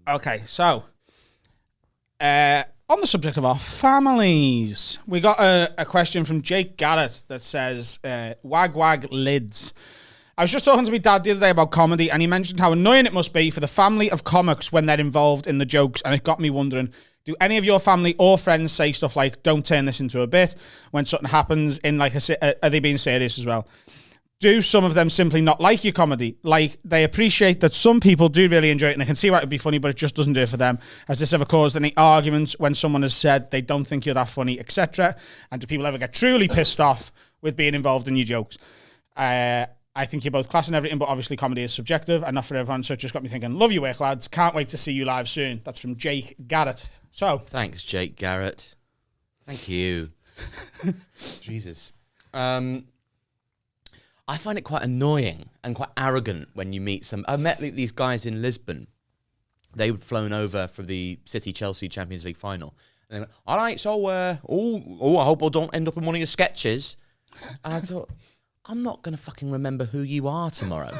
Okay, so on the subject of our families, we got a question from Jake Garrett that says, wag wag lids. I was just talking to my dad the other day about comedy, and he mentioned how annoying it must be for the family of comics when they're involved in the jokes, and it got me wondering, do any of your family or friends say stuff like, don't turn this into a bit, when something happens in like are they being serious as well? Do some of them simply not like your comedy? Like, they appreciate that some people do really enjoy it and they can see why it would be funny, but it just doesn't do it for them. Has this ever caused any arguments when someone has said they don't think you're that funny, etc.? And do people ever get truly pissed off with being involved in your jokes? I think you're both class and everything, but obviously comedy is subjective and not for everyone, so it just got me thinking, love your work, lads. Can't wait to see you live soon. That's from Jake Garrett. So, thanks, Jake Garrett. Thank you. Jesus. I find it quite annoying and quite arrogant when you meet some... I met these guys in Lisbon. They were flown over for the City-Chelsea Champions League final. And they went, all right, so, I hope I don't end up in one of your sketches. And I thought... I'm not going to fucking remember who you are tomorrow.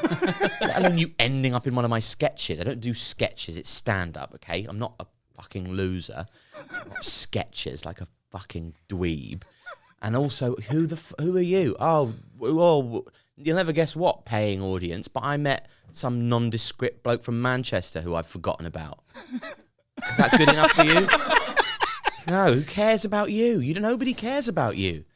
Let alone you ending up in one of my sketches. I don't do sketches, it's stand-up, okay? I'm not a fucking loser. Not sketches like a fucking dweeb. And also, who are you? Oh, well, you'll never guess what, paying audience, but I met some nondescript bloke from Manchester who I've forgotten about. Is that good enough for you? No, who cares about you? Nobody cares about you.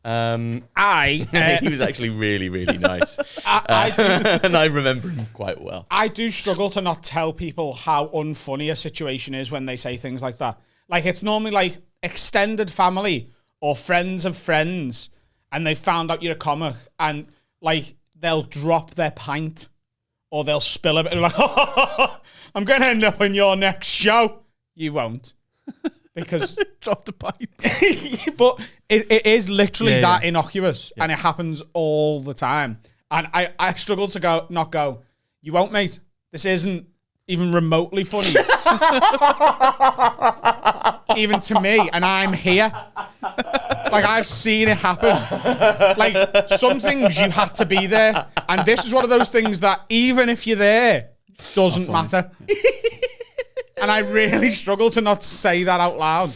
He was actually really, really nice. And I remember him quite well. I do struggle to not tell people how unfunny a situation is when they say things like that. Like, it's normally like extended family or friends of friends, and they found out you're a comic, and like they'll drop their pint or they'll spill a bit and like, I'm going to end up in your next show. You won't. Because drop the pint. But it is literally that innocuous, and it happens all the time. And I struggle to not go, you won't, mate. This isn't even remotely funny. Even to me, and I'm here. Like, I've seen it happen. Like, some things you had to be there, and this is one of those things that even if you're there, doesn't matter. And I really struggle to not say that out loud.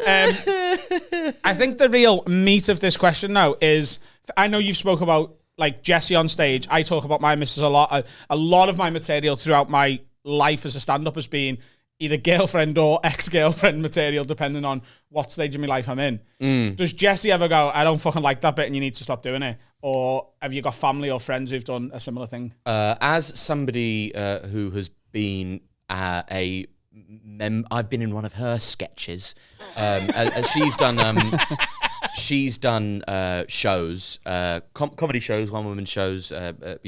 I think the real meat of this question, though, is... I know you've spoke about, like, Jesse on stage. I talk about my missus a lot. A lot of my material throughout my life as a stand-up has been either girlfriend or ex-girlfriend material, depending on what stage of my life I'm in. Does Jesse ever go, I don't fucking like that bit and you need to stop doing it? Or have you got family or friends who've done a similar thing? As somebody who has been I've been in one of her sketches. She's done shows, comedy shows, one-woman shows, that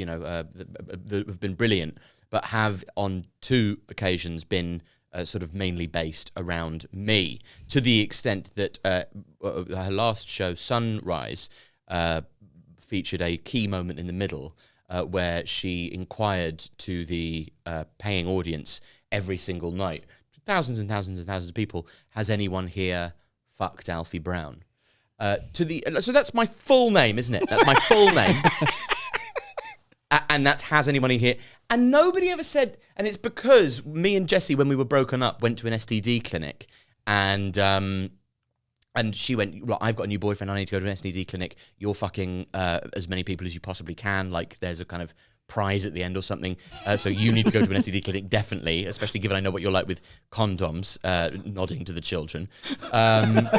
have been brilliant, but have on 2 occasions been sort of mainly based around me, to the extent that her last show, Sunrise, featured a key moment in the middle where she inquired to the paying audience every single night, thousands and thousands and thousands of people, has anyone here fucked Alfie Brown? So that's my full name, isn't it? That's my full name. And that's has anyone here? And nobody ever said, and it's because me and Jessie, when we were broken up, went to an STD clinic, and she went, well, I've got a new boyfriend, I need to go to an STD clinic, you're fucking as many people as you possibly can, like there's a kind of prize at the end or something, so you need to go to an STD clinic, definitely, especially given I know what you're like with condoms, nodding to the children. And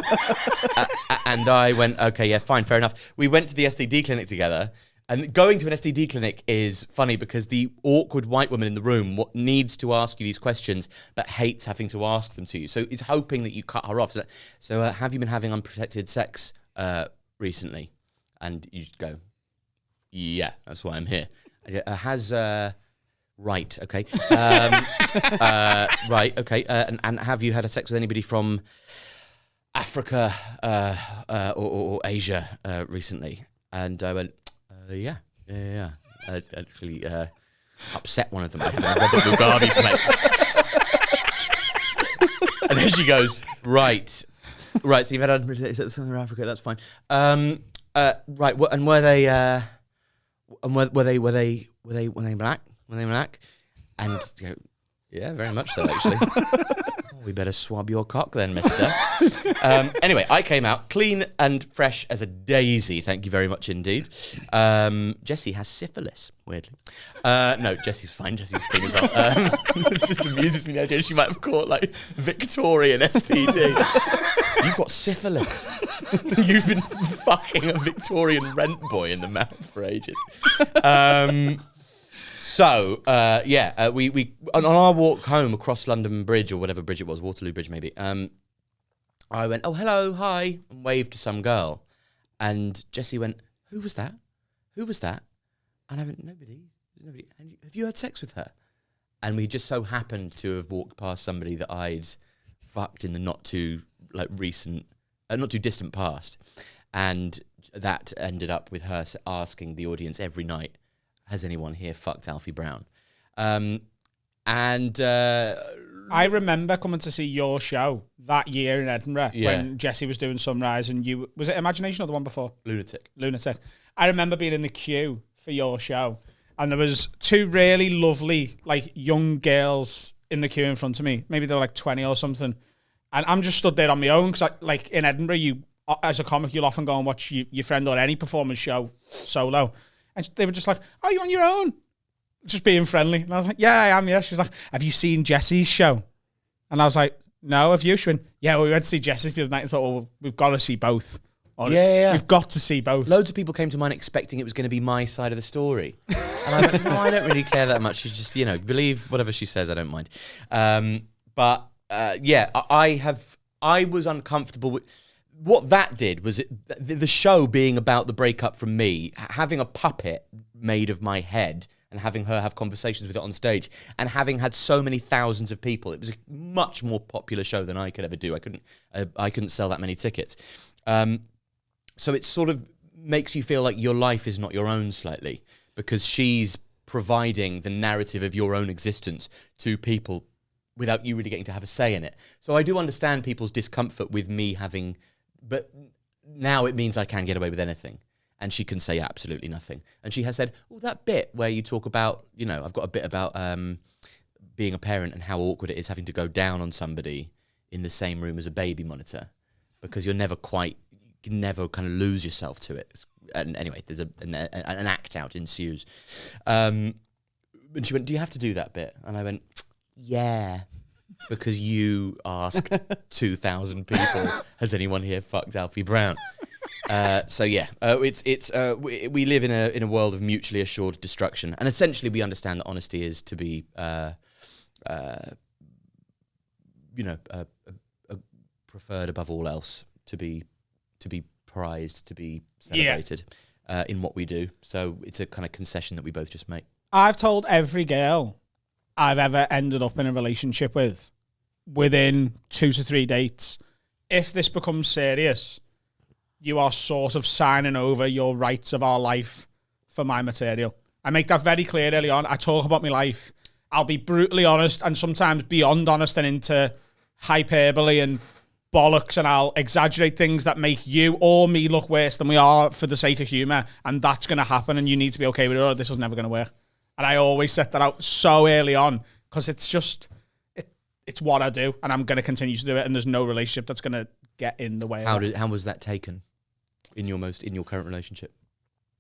I went, okay, yeah, fine, fair enough. We went to the STD clinic together, and going to an STD clinic is funny because the awkward white woman in the room needs to ask you these questions but hates having to ask them to you, so is hoping that you cut her off. So have you been having unprotected sex recently? And you go, yeah, that's why I'm here. Right, okay. Right, okay. And have you had a sex with anybody from Africa or Asia recently? And I went, yeah. I actually upset one of them. I had a Robert Mugabe plate. And then she goes, right. So you've had unprotected sex with Africa, that's fine. Right, and were they... And were they black? Were they black? And you know, Yeah, very much so, actually. We better swab your cock then, mister. Anyway, I came out clean and fresh as a daisy. Thank you very much indeed. Jessie has syphilis, weirdly. No, Jessie's fine. Jessie's clean as well. It just amuses me the idea she might have caught, like, Victorian STD. You've got syphilis. You've been fucking a Victorian rent boy in the mouth for ages. We on our walk home across London Bridge, or whatever bridge it was, Waterloo Bridge maybe, I went, oh, hello, hi, and waved to some girl. And Jessie went, who was that? Who was that? And I went, nobody. Have you had sex with her? And we just so happened to have walked past somebody that I'd fucked in the not too distant past. And that ended up with her asking the audience every night, has anyone here fucked Alfie Brown? I remember coming to see your show that year in Edinburgh when Jessie was doing Sunrise, and was it Imagination or the one before? Lunatic. I remember being in the queue for your show, and there was two really lovely, like, young girls in the queue in front of me. Maybe they were like 20 or something. And I'm just stood there on my own, because like in Edinburgh, you, as a comic, you'll often go and watch your friend or any performance show solo. And they were just like, oh, you on your own? Just being friendly. And I was like, yeah, I am, yeah. She was like, have you seen Jessie's show? And I was like, no, have you? She went, yeah, well, we went to see Jessie's the other night and thought, well, we've got to see both. Yeah. We've got to see both. Loads of people came to mine expecting it was going to be my side of the story. And I went, no, I don't really care that much. She's just, believe whatever she says, I don't mind. I was uncomfortable with... What that did was the show being about the breakup from me, having a puppet made of my head and having her have conversations with it on stage, and having had so many thousands of people. It was a much more popular show than I could ever do. I couldn't sell that many tickets. So it sort of makes you feel like your life is not your own slightly, because she's providing the narrative of your own existence to people without you really getting to have a say in it. So I do understand people's discomfort with me having... But now it means I can get away with anything. And she can say absolutely nothing. And she has said, that bit where you talk about, I've got a bit about being a parent and how awkward it is having to go down on somebody in the same room as a baby monitor, because you can never kind of lose yourself to it. And anyway, there's an act out ensues. And she went, do you have to do that bit? And I went, yeah. Because you asked 2,000 people, has anyone here fucked Alfie Brown? We live in a world of mutually assured destruction, and essentially we understand that honesty is to be, preferred above all else, to be prized, to be celebrated in what we do. So it's a kind of concession that we both just make. I've told every girl I've ever ended up in a relationship with, within 2 to 3 dates, if this becomes serious, you are sort of signing over your rights of our life for my material. I make that very clear early on. I talk about my life. I'll be brutally honest, and sometimes beyond honest, and into hyperbole and bollocks, and I'll exaggerate things that make you or me look worse than we are for the sake of humour, and that's going to happen, and you need to be okay with it, or this is never going to work. And I always set that out so early on, because it's just... It's what I do, and I'm going to continue to do it, and there's no relationship that's going to get in the way of it. How was that taken in your current relationship?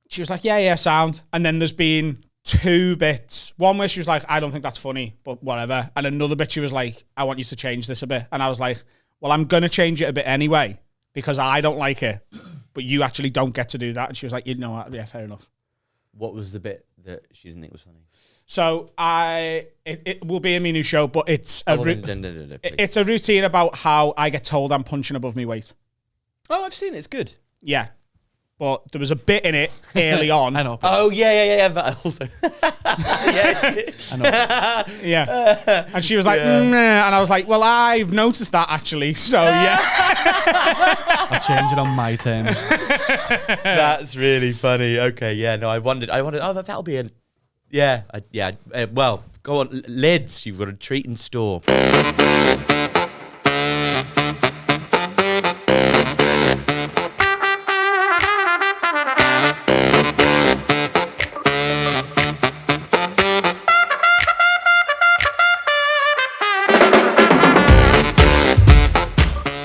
She was like, yeah, sound. And then there's been 2 bits. One where she was like, I don't think that's funny, but whatever. And another bit she was like, I want you to change this a bit. And I was like, well, I'm going to change it a bit anyway, because I don't like it, but you actually don't get to do that. And she was like, yeah, fair enough. What was the bit that she didn't think was funny? So it will be in my new show, but it's it's a routine about how I get told I'm punching above my weight. Oh, I've seen it. It's good. Yeah. But there was a bit in it early on. I know. Oh, yeah. But also... I know. Yeah. And she was like, nah. And I was like, well, I've noticed that actually. So, yeah. I'll change it on my terms. That's really funny. Okay, yeah. No, I wondered, that'll be a... Yeah. Well, go on. Lids, you've got a treat in store.